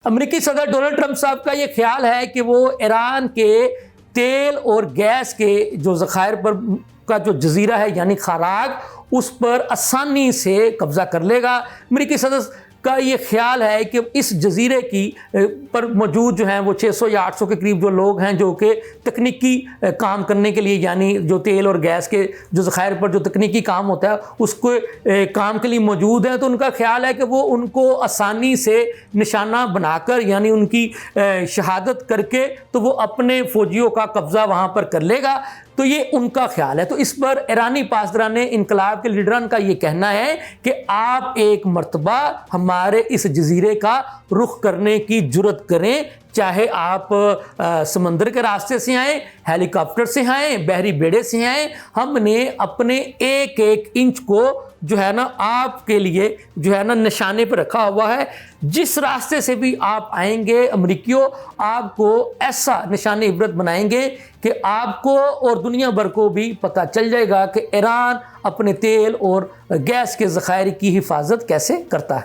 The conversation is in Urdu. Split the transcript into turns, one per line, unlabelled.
امریکی صدر ڈونلڈ ٹرمپ صاحب کا یہ خیال ہے کہ وہ ایران کے تیل اور گیس کے جو ذخائر پر کا جو جزیرہ ہے یعنی خاراک اس پر آسانی سے قبضہ کر لے گا۔ امریکی صدر کا یہ خیال ہے کہ اس جزیرے کی پر موجود جو ہیں وہ 600 یا 800 کے قریب جو لوگ ہیں جو کہ تکنیکی کام کرنے کے لیے یعنی جو تیل اور گیس کے جو ذخائر پر جو تکنیکی کام ہوتا ہے اس کو کام کے لیے موجود ہیں، تو ان کا خیال ہے کہ وہ ان کو آسانی سے نشانہ بنا کر یعنی ان کی شہادت کر کے تو وہ اپنے فوجیوں کا قبضہ وہاں پر کر لے گا۔ تو یہ ان کا خیال ہے۔ تو اس پر ایرانی پاسداران انقلاب کے لیڈران کا یہ کہنا ہے کہ آپ ایک مرتبہ ہمارے اس جزیرے کا رخ کرنے کی جرت کریں، چاہے آپ سمندر کے راستے سے آئیں، ہیلی کاپٹر سے آئیں، بحری بیڑے سے آئیں، ہم نے اپنے ایک ایک انچ کو جو ہے نا آپ کے لیے جو ہے نا نشانے پہ رکھا ہوا ہے۔ جس راستے سے بھی آپ آئیں گے امریکیوں، آپ کو ایسا نشان عبرت بنائیں گے کہ آپ کو اور دنیا بھر کو بھی پتہ چل جائے گا کہ ایران اپنے تیل اور گیس کے ذخائر کی حفاظت کیسے کرتا ہے۔